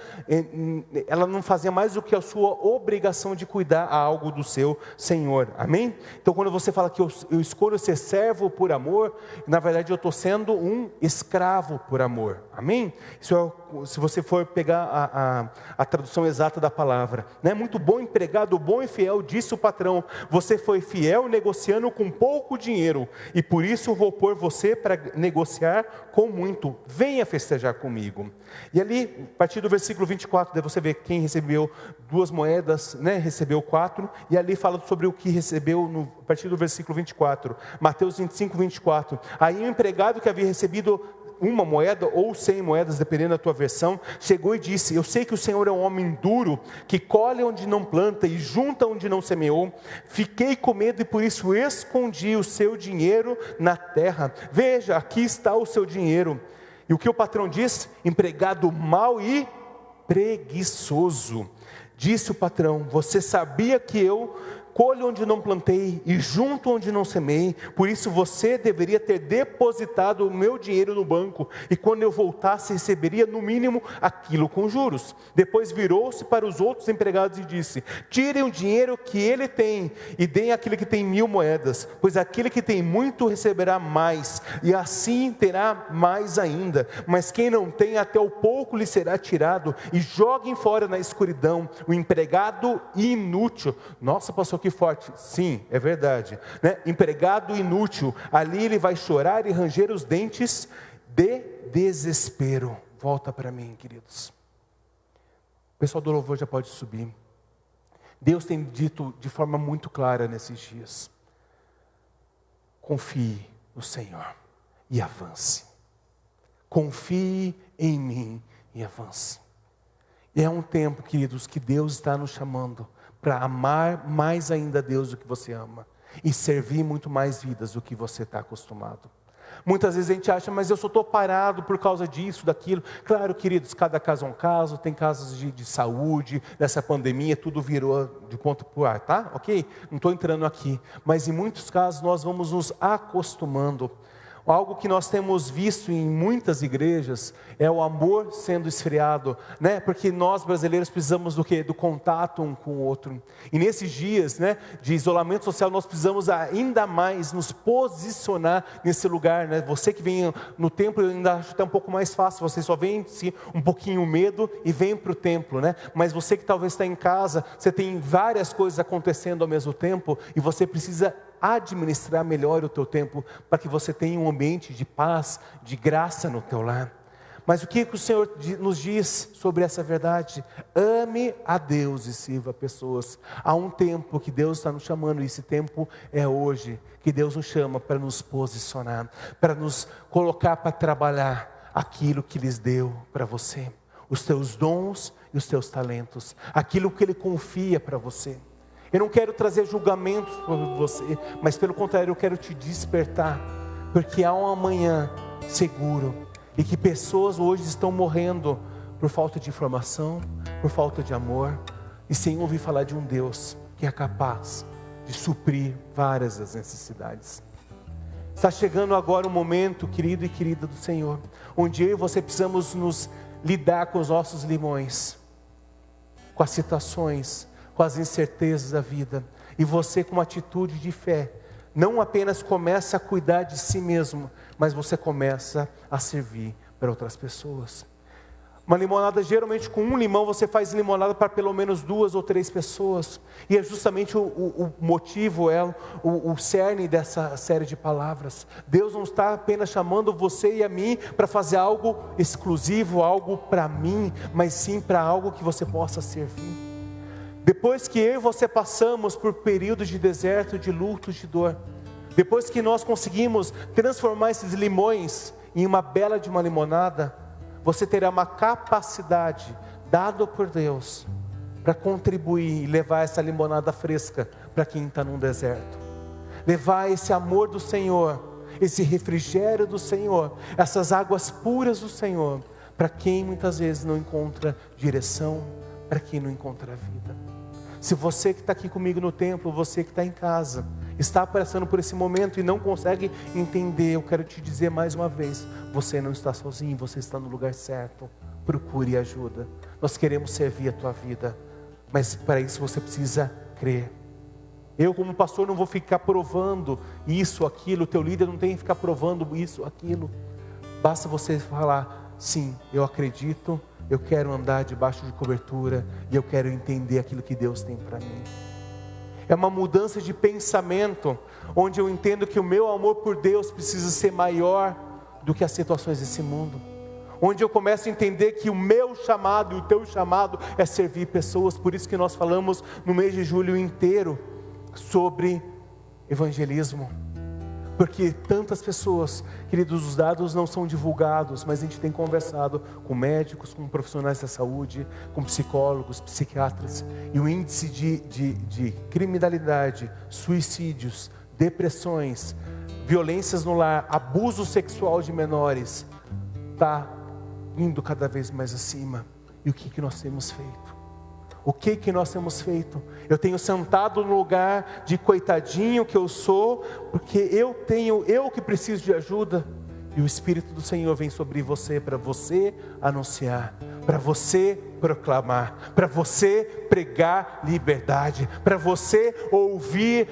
ela não fazia mais do que a sua obrigação de cuidar a algo do seu Senhor. Amém? Então quando você fala que eu escolho ser servo por amor, na verdade eu estou sendo um escravo por amor. Amém? Isso é, se você for pegar a tradução exata da palavra, né? Muito bom empregado, bom e fiel, disse o patrão, você foi fiel negociando com pouco dinheiro, e por isso vou pôr você para negociar com muito, venha festejar comigo. E ali, a partir do versículo 24, daí você vê quem recebeu 2 moedas, né? Recebeu 4, e ali fala sobre o que recebeu a partir do versículo 24, Mateus 25, 24, aí o empregado que havia recebido 1 moeda ou 100 moedas, dependendo da tua versão, chegou e disse: eu sei que o Senhor é um homem duro, que colhe onde não planta e junta onde não semeou. Fiquei com medo e por isso escondi o seu dinheiro na terra. Veja, aqui está o seu dinheiro. E o que o patrão disse? Empregado mau e preguiçoso. Disse o patrão: você sabia que eu colho onde não plantei e junto onde não semei, por isso você deveria ter depositado o meu dinheiro no banco, e quando eu voltasse receberia no mínimo aquilo com juros. Depois virou-se para os outros empregados e disse: tirem o dinheiro que ele tem e deem àquele que tem 1000 moedas, pois aquele que tem muito receberá mais, e assim terá mais ainda, mas quem não tem, até o pouco lhe será tirado, e joguem fora na escuridão o empregado inútil. Nossa, pastor, que forte. Sim, é verdade, né? Empregado inútil, ali ele vai chorar e ranger os dentes de desespero. Volta para mim, queridos. O pessoal do louvor já pode subir. Deus tem dito de forma muito clara nesses dias: confie no Senhor e avance. Confie em mim e avance. E é um tempo, queridos, que Deus está nos chamando para amar mais ainda a Deus do que você ama, e servir muito mais vidas do que você está acostumado. Muitas vezes a gente acha: mas eu só estou parado por causa disso, daquilo. Claro, queridos, cada caso é um caso, tem casos de saúde, dessa pandemia, tudo virou de ponta para o ar, tá? Ok? Não estou entrando aqui, mas em muitos casos nós vamos nos acostumando. Algo que nós temos visto em muitas igrejas é o amor sendo esfriado, né? Porque nós brasileiros precisamos do quê? Do contato um com o outro. E nesses dias, né, de isolamento social, nós precisamos ainda mais nos posicionar nesse lugar, né? Você que vem no templo, eu ainda acho até um pouco mais fácil, você só vence um pouquinho o medo e vem para o templo, né? Mas você que talvez está em casa, você tem várias coisas acontecendo ao mesmo tempo, e você precisa administrar melhor o teu tempo, para que você tenha um ambiente de paz, de graça no teu lar. Mas o que o Senhor nos diz sobre essa verdade? Ame a Deus e sirva pessoas. Há um tempo que Deus está nos chamando, e esse tempo é hoje, que Deus nos chama para nos posicionar, para nos colocar para trabalhar aquilo que lhes deu para você, os teus dons e os teus talentos, aquilo que Ele confia para você. Eu não quero trazer julgamentos sobre você, mas pelo contrário, eu quero te despertar porque há um amanhã seguro, e que pessoas hoje estão morrendo por falta de informação, por falta de amor, e sem ouvir falar de um Deus que é capaz de suprir várias das necessidades. Está chegando agora um momento, querido e querida do Senhor, onde eu e você precisamos nos lidar com os nossos limões, com as situações, com as incertezas da vida, e você com uma atitude de fé, não apenas começa a cuidar de si mesmo, mas você começa a servir para outras pessoas. Uma limonada, geralmente com um limão você faz limonada para pelo menos 2 ou 3 pessoas. E é justamente o motivo, o cerne dessa série de palavras. Deus não está apenas chamando você e a mim para fazer algo exclusivo, algo para mim, mas sim para algo que você possa servir. Depois que eu e você passamos por períodos de deserto, de luto, de dor, depois que nós conseguimos transformar esses limões em uma bela de uma limonada, você terá uma capacidade dada por Deus para contribuir e levar essa limonada fresca para quem está num deserto. Levar esse amor do Senhor, esse refrigério do Senhor, essas águas puras do Senhor, para quem muitas vezes não encontra direção, para quem não encontra vida. Se você que está aqui comigo no templo, você que está em casa, está passando por esse momento e não consegue entender, eu quero te dizer mais uma vez, você não está sozinho, você está no lugar certo. Procure ajuda. Nós queremos servir a tua vida, mas para isso você precisa crer. Eu como pastor não vou ficar provando isso, aquilo, o teu líder não tem que ficar provando isso, aquilo. Basta você falar, sim, eu acredito, eu quero andar debaixo de cobertura e eu quero entender aquilo que Deus tem para mim. É uma mudança de pensamento, onde eu entendo que o meu amor por Deus precisa ser maior do que as situações desse mundo. Onde eu começo a entender que o meu chamado e o teu chamado é servir pessoas. Por isso que nós falamos no mês de julho inteiro sobre evangelismo. Porque tantas pessoas, queridos, os dados não são divulgados, mas a gente tem conversado com médicos, com profissionais da saúde, com psicólogos, psiquiatras, e o índice de criminalidade, suicídios, depressões, violências no lar, abuso sexual de menores, está indo cada vez mais acima. E o que nós temos feito? O que nós temos feito? Eu tenho sentado no lugar de coitadinho que eu sou, porque eu que preciso de ajuda, e o Espírito do Senhor vem sobre você, para você anunciar, para você proclamar, para você pregar liberdade, para você ouvir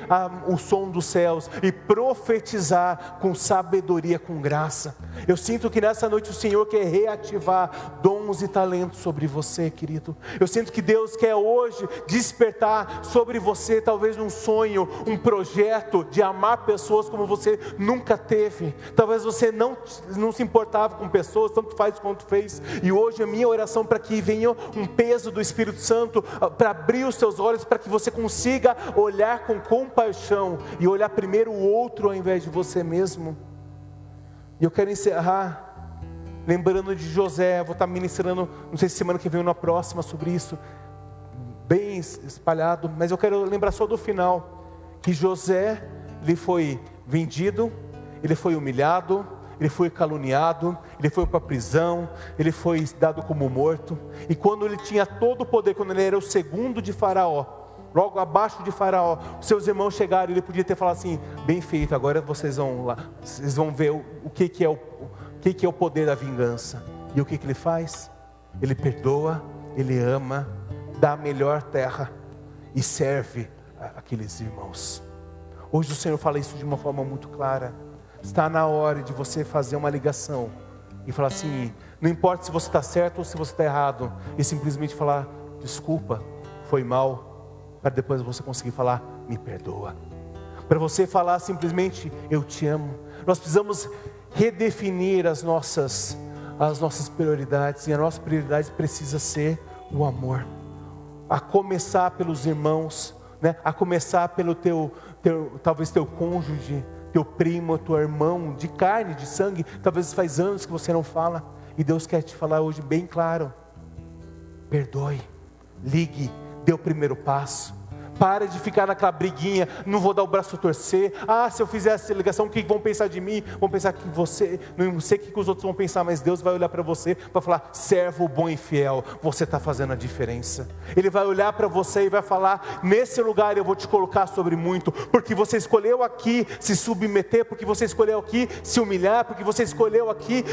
o som dos céus e profetizar com sabedoria, com graça. Eu sinto que nessa noite o Senhor quer reativar dons e talentos sobre você, querido. Eu sinto que Deus quer hoje despertar sobre você talvez um sonho, um projeto de amar pessoas como você nunca teve. Talvez você não se importava com pessoas, tanto faz quanto fez, e hoje a minha oração para que venha um peso do Espírito Santo para abrir os seus olhos, para que você consiga olhar com compaixão e olhar primeiro o outro ao invés de você mesmo. E eu quero encerrar lembrando de José. Vou estar ministrando, não sei se semana que vem ou na próxima, sobre isso, bem espalhado, mas eu quero lembrar só do final, que José, ele foi vendido, ele foi humilhado, ele foi caluniado, ele foi para a prisão, ele foi dado como morto, e quando ele tinha todo o poder, quando ele era o segundo de Faraó, logo abaixo de Faraó, seus irmãos chegaram e ele podia ter falado assim, bem feito, agora vocês vão lá, vocês vão ver o que é o poder da vingança. E o que ele faz? Ele perdoa, ele ama, dá a melhor terra e serve aqueles irmãos. Hoje o Senhor fala isso de uma forma muito clara. Está na hora de você fazer uma ligação e falar assim, não importa se você está certo ou se você está errado, e simplesmente falar, desculpa, foi mal, para depois você conseguir falar, me perdoa. Para você falar simplesmente, eu te amo. Nós precisamos redefinir as nossas prioridades, e a nossa prioridade precisa ser o amor. A começar pelos irmãos, né? A começar pelo talvez teu cônjuge, teu primo, teu irmão, de carne, de sangue. Talvez faz anos que você não fala, e Deus quer te falar hoje bem claro, perdoe, ligue, dê o primeiro passo. Para de ficar naquela briguinha, não vou dar o braço a torcer. Se eu fizer essa ligação, o que vão pensar de mim? Vão pensar que você, não sei o que os outros vão pensar, mas Deus vai olhar para você para falar: servo bom e fiel, você está fazendo a diferença. Ele vai olhar para você e vai falar: nesse lugar eu vou te colocar sobre muito, porque você escolheu aqui se submeter, porque você escolheu aqui se humilhar, porque você escolheu aqui,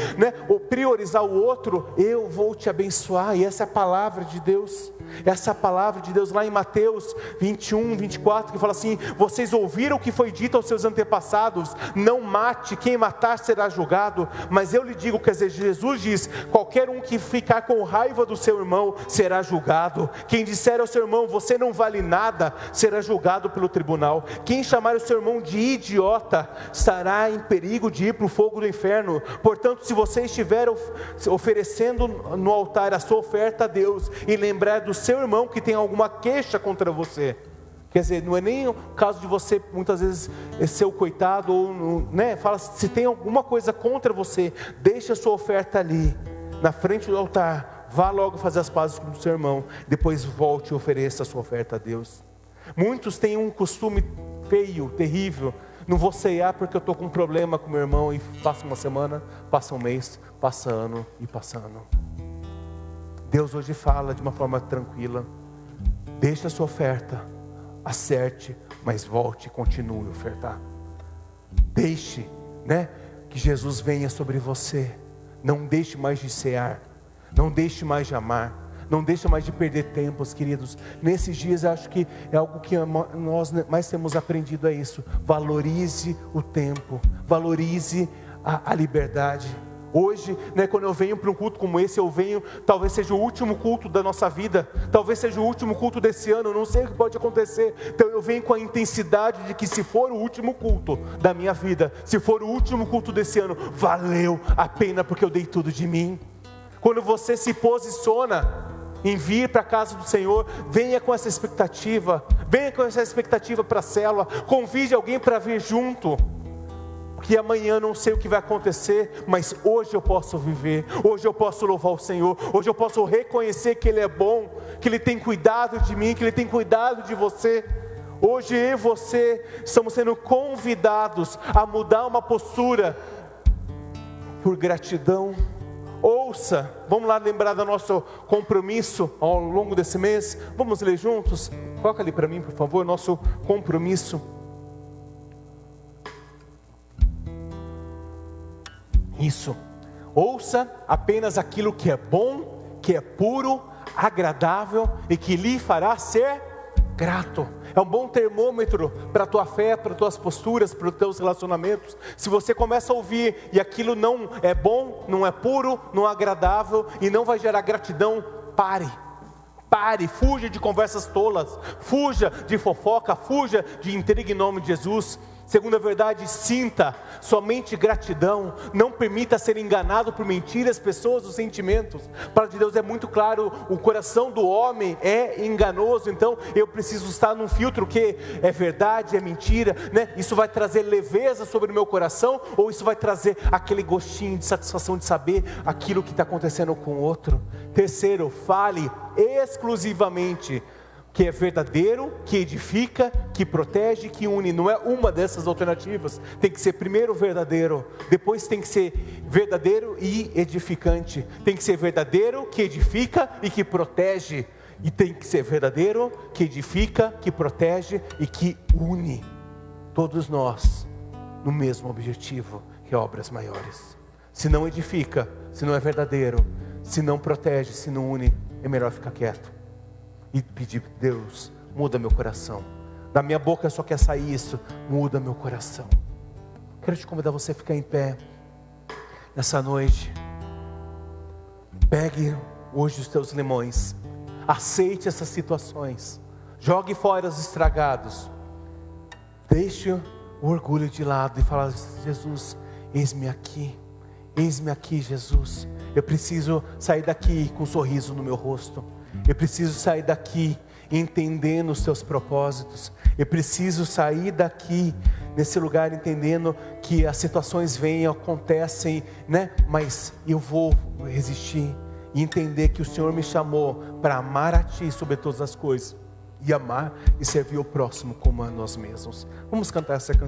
ou priorizar o outro. Eu vou te abençoar. E essa é a palavra de Deus. Essa é a palavra de Deus lá em Mateus 21, 24, que fala assim: vocês ouviram o que foi dito aos seus antepassados, não mate, quem matar será julgado. Mas eu lhe digo, quer dizer, Jesus diz: qualquer um que ficar com raiva do seu irmão será julgado. Quem disser ao seu irmão: você não vale nada, será julgado pelo tribunal. Quem chamar o seu irmão de idiota estará em perigo de ir para o fogo do inferno. Portanto, se você estiver oferecendo no altar a sua oferta a Deus, e lembrar do seu irmão que tem alguma queixa contra você, quer dizer, não é nem o caso de você muitas vezes ser o coitado, ou fala, se tem alguma coisa contra você, deixa a sua oferta ali, na frente do altar, vá logo fazer as pazes com o seu irmão, depois volte e ofereça a sua oferta a Deus. Muitos têm um costume feio, terrível: não vou ceiar porque eu estou com um problema com meu irmão, e passa uma semana, passa um mês, passa ano e passa ano. Deus hoje fala de uma forma tranquila: deixe a sua oferta, acerte, mas volte e continue a ofertar. Deixe, que Jesus venha sobre você. Não deixe mais de cear, não deixe mais de amar, não deixe mais de perder tempos, queridos. Nesses dias eu acho que é algo que nós mais temos aprendido, é isso: valorize o tempo, valorize a liberdade. Hoje, quando eu venho para um culto como esse, eu venho, talvez seja o último culto da nossa vida, talvez seja o último culto desse ano, eu não sei o que pode acontecer. Então eu venho com a intensidade de que, se for o último culto da minha vida, se for o último culto desse ano, valeu a pena, porque eu dei tudo de mim. Quando você se posiciona em vir para a casa do Senhor, venha com essa expectativa para a célula, convide alguém para vir junto. Que amanhã não sei o que vai acontecer, mas hoje eu posso viver, hoje eu posso louvar o Senhor, hoje eu posso reconhecer que Ele é bom, que Ele tem cuidado de mim, que Ele tem cuidado de você. Hoje eu e você estamos sendo convidados a mudar uma postura por gratidão. Ouça, vamos lá lembrar do nosso compromisso ao longo desse mês. Vamos ler juntos? Coloca ali para mim, por favor, nosso compromisso. Isso, ouça apenas aquilo que é bom, que é puro, agradável e que lhe fará ser grato. É um bom termômetro para a tua fé, para as tuas posturas, para os teus relacionamentos. Se você começa a ouvir e aquilo não é bom, não é puro, não é agradável e não vai gerar gratidão, pare, fuja de conversas tolas, fuja de fofoca, fuja de intriga em nome de Jesus. Segunda verdade: sinta somente gratidão. Não permita ser enganado por mentiras, pessoas ou sentimentos. A palavra de Deus é muito claro: o coração do homem é enganoso. Então eu preciso estar num filtro que é verdade, é mentira, Isso vai trazer leveza sobre o meu coração, ou isso vai trazer aquele gostinho de satisfação de saber aquilo que está acontecendo com o outro? Terceiro, fale exclusivamente que é verdadeiro, que edifica, que protege, que une. Não é uma dessas alternativas. Tem que ser primeiro verdadeiro, depois tem que ser verdadeiro e edificante. Tem que ser verdadeiro, que edifica e que protege. E tem que ser verdadeiro, que edifica, que protege e que une. Todos nós no mesmo objetivo, que é obras maiores. Se não edifica, se não é verdadeiro, se não protege, se não une, é melhor ficar quieto e pedir: Deus, muda meu coração. Da minha boca só quer sair isso: muda meu coração. Quero te convidar você a ficar em pé nessa noite. Pegue hoje os teus limões, aceite essas situações, jogue fora os estragados, deixe o orgulho de lado e fala: Jesus, eis-me aqui, Jesus. Eu preciso sair daqui com um sorriso no meu rosto. Eu preciso sair daqui entendendo os teus propósitos. Eu preciso sair daqui nesse lugar entendendo que as situações vêm, acontecem, mas eu vou resistir e entender que o Senhor me chamou para amar a Ti sobre todas as coisas e amar e servir o próximo como a nós mesmos. Vamos cantar essa canção.